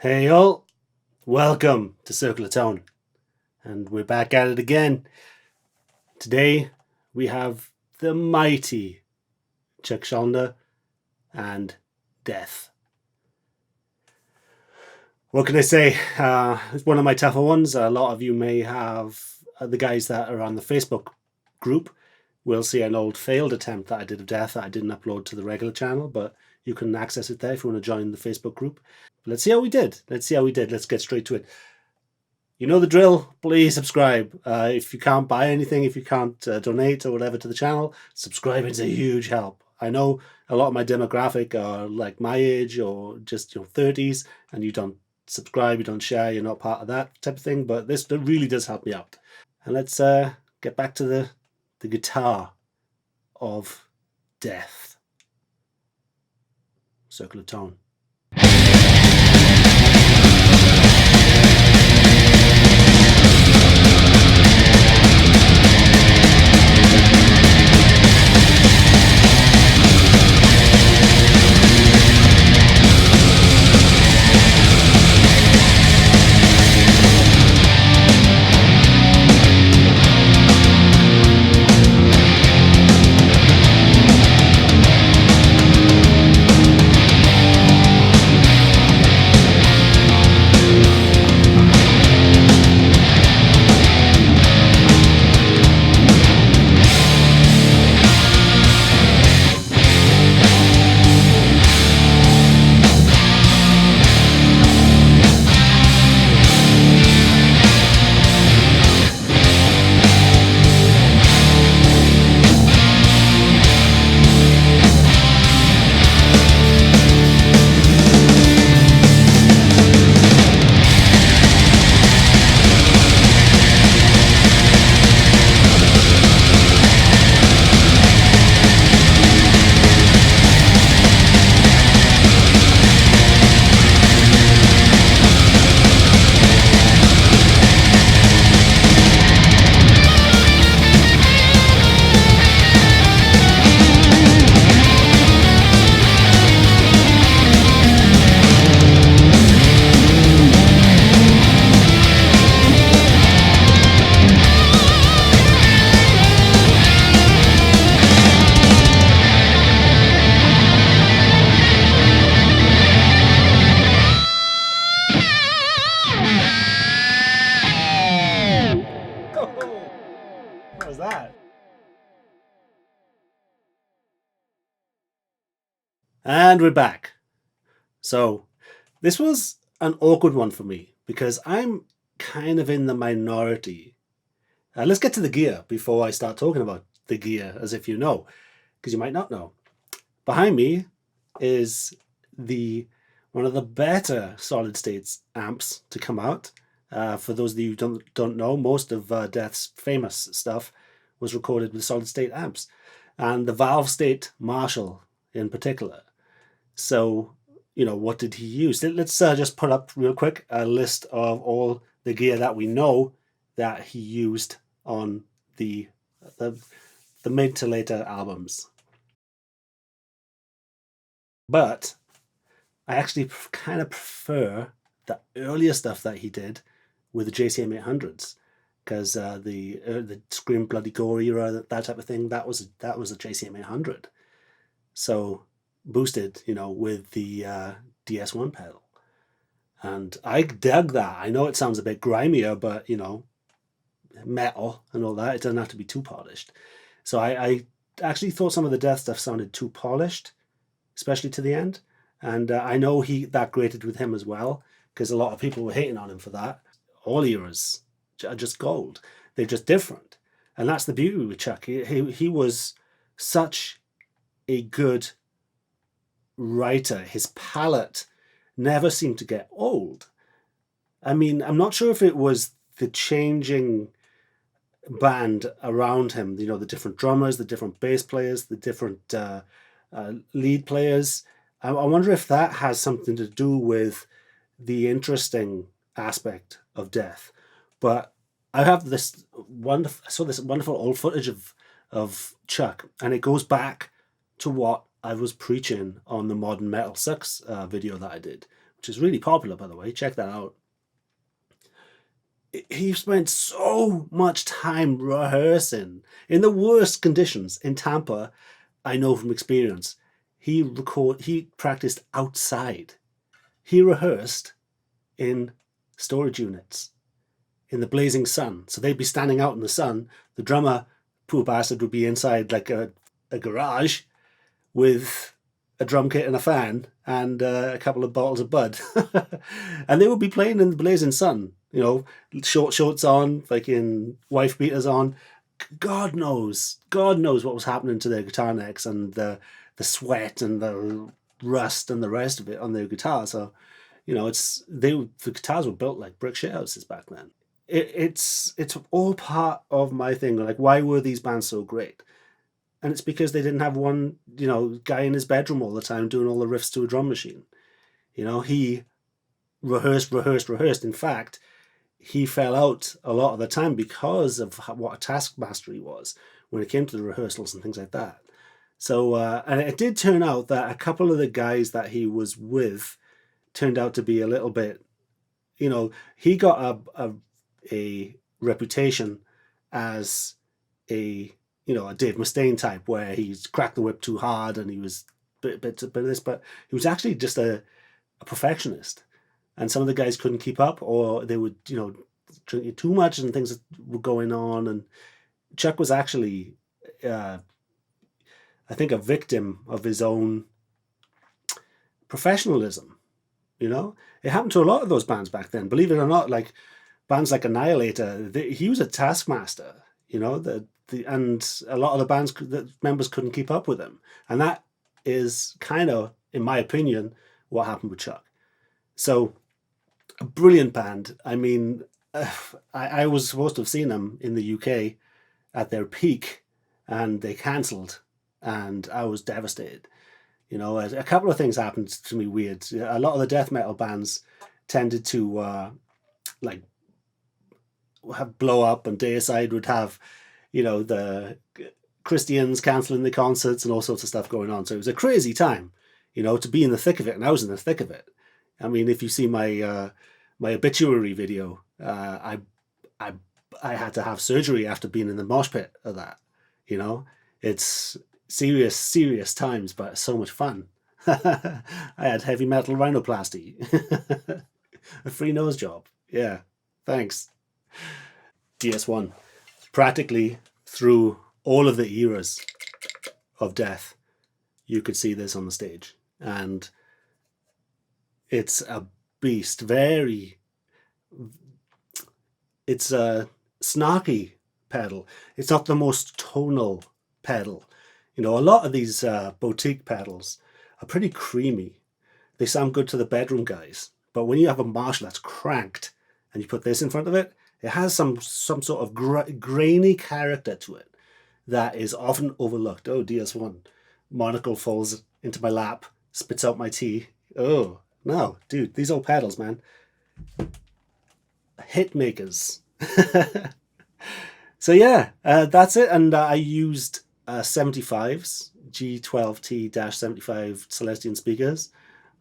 Hey all, welcome to Circle of Tone, and we're back at it again. Today we have the mighty Chuck Schuldiner and Death. What can I say? It's one of my tougher ones. A lot of you may have, the guys that are on the Facebook group will see an old failed attempt that I did of Death that I didn't upload to the regular channel, but you can access it there if you want to join the Facebook group. Let's see how we did. Let's get straight to it. You know the drill. Please subscribe. If you can't buy anything, if you can't donate or whatever to the channel, subscribing is a huge help. I know a lot of my demographic are like my age or just 30s, and you don't subscribe, you don't share, you're not part of that type of thing, but this really does help me out. And let's get back to the guitar of Death. Circle of Tone. What was that? And we're back. So this was an awkward one for me because I'm kind of in the minority. Let's get to the gear before I start talking about the gear as if you know, because you might not know. Behind me is one of the better solid states amps to come out. For those of you who don't know, most of Death's famous stuff was recorded with solid state amps, and the Valvestate Marshall in particular. So, what did he use? Let's just put up real quick a list of all the gear that we know that he used on the mid to later albums. But I actually kind of prefer the earlier stuff that he did with the JCM800s, because the Scream Bloody Gore era, that type of thing, that was a JCM800. So boosted, with the DS1 pedal. And I dug that. I know it sounds a bit grimier, but, metal and all that, it doesn't have to be too polished. So I actually thought some of the Death stuff sounded too polished, especially to the end. And I know that grated with him as well, because a lot of people were hating on him for that. All eras are just gold. They're just different. And that's the beauty with Chuck. He was such a good writer. His palette never seemed to get old. I mean, I'm not sure if it was the changing band around him, the different drummers, the different bass players, the different lead players. I wonder if that has something to do with the interesting aspect of Death. But I have this wonderful old footage of Chuck, and it goes back to what I was preaching on the Modern Metal Sucks video that I did, which is really popular, by the way. Check that out. He spent so much time rehearsing in the worst conditions in Tampa. I know from experience. He practiced outside. He rehearsed in storage units in the blazing sun. So they'd be standing out in the sun. The drummer, poor bastard, would be inside like a garage with a drum kit and a fan and a couple of bottles of Bud. And they would be playing in the blazing sun, you know, short shorts on, fucking wife beaters on. God knows what was happening to their guitar necks and the sweat and the rust and the rest of it on their guitar. So, you know, the guitars were built like brick shithouses back then. It's all part of my thing. Like, why were these bands so great? And it's because they didn't have one, you know, guy in his bedroom all the time doing all the riffs to a drum machine. You know, he rehearsed. In fact, he fell out a lot of the time because of what a taskmaster he was when it came to the rehearsals and things like that. So, and it did turn out that a couple of the guys that he was with turned out to be a little bit, you know, he got a reputation as a Dave Mustaine type, where he's cracked the whip too hard and he was bit of this, but he was actually just a perfectionist. And some of the guys couldn't keep up, or they would, you know, drinking too much and things were going on. And Chuck was actually, I think, a victim of his own professionalism. You know, it happened to a lot of those bands back then. Believe it or not, like bands like Annihilator, he was a taskmaster. You know, and a lot of the members couldn't keep up with him, and that is kind of, in my opinion, what happened with Chuck. So, a brilliant band. I mean, I was supposed to have seen them in the UK at their peak, and they cancelled, and I was devastated. You know, a couple of things happened to me weird. A lot of the death metal bands tended to like have blow up, and Deicide would have, you know, the Christians cancelling the concerts and all sorts of stuff going on. So it was a crazy time, you know, to be in the thick of it, and I was in the thick of it. I mean, if you see my my obituary video, I had to have surgery after being in the mosh pit of that. You know, it's serious times, but so much fun. I had heavy metal rhinoplasty, a free nose job. Yeah, thanks. DS1, practically through all of the eras of death, you could see this on the stage, and it's a beast. It's a snarky pedal. It's not the most tonal pedal. You know, a lot of these boutique pedals are pretty creamy. They sound good to the bedroom guys, but when you have a Marshall that's cranked and you put this in front of it, it has some sort of grainy character to it that is often overlooked. Oh, DS1. Monocle falls into my lap, spits out my tea. Oh, no, dude, these old pedals, man. Hit makers. So yeah, that's it. And I used 75s, G12T-75 Celestion speakers.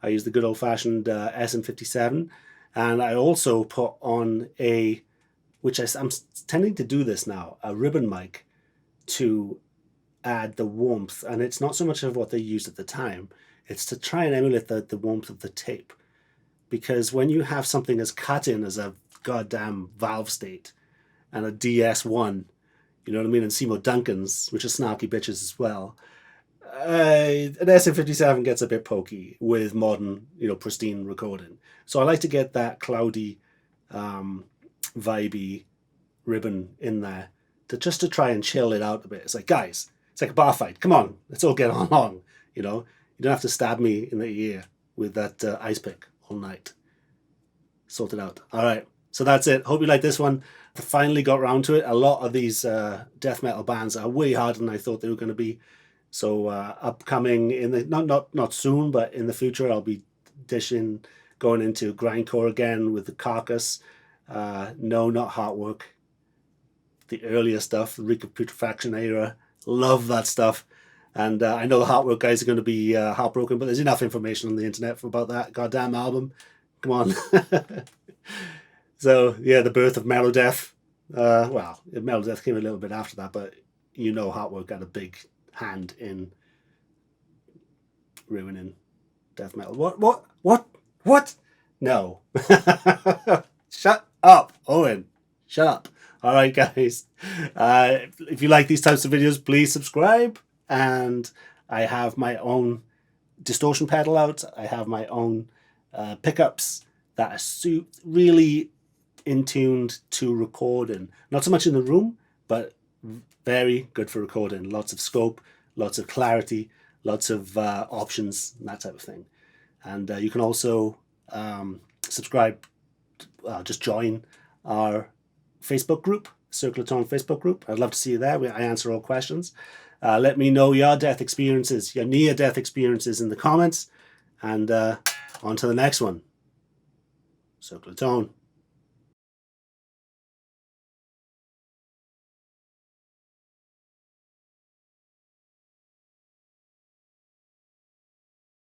I used the good old-fashioned SM57. And I also put on which I'm tending to do this now, a ribbon mic to add the warmth. And it's not so much of what they used at the time, it's to try and emulate the warmth of the tape. Because when you have something as cut-in as a goddamn Valvestate and a DS1, you know what I mean, and Seymour Duncans, which are snarky bitches as well, an SM57 gets a bit pokey with modern, you know, pristine recording. So I like to get that cloudy, vibey ribbon in there to try and chill it out a bit. It's like, guys, it's like a bar fight. Come on, let's all get along. You know, you don't have to stab me in the ear with that ice pick all night. Sort it out. All right, so that's it. Hope you like this one. I finally got around to it. A lot of these death metal bands are way harder than I thought they were going to be. So upcoming in the not soon, but in the future, I'll be going into grindcore again with the Carcass. No, not Heartwork. The earlier stuff, the Reek of Putrefaction era. Love that stuff. And I know the Heartwork guys are going to be heartbroken, but there's enough information on the internet about that goddamn album. Come on. So, yeah, the birth of Melodeath. Well, Melodeath came a little bit after that, but you know Heartwork had a big hand in ruining death metal. What? No. Shut up, Owen. Shut up. All right, guys. If you like these types of videos, please subscribe. And I have my own distortion pedal out. I have my own pickups that are really in tuned to recording. Not so much in the room, but very good for recording. Lots of scope, lots of clarity, lots of options, and that type of thing. And you can also subscribe, just join our Facebook group, Circle of Tone Facebook group. I'd love to see you there. I answer all questions. Let me know your death experiences, your near-death experiences in the comments. And on to the next one. Circle of Tone.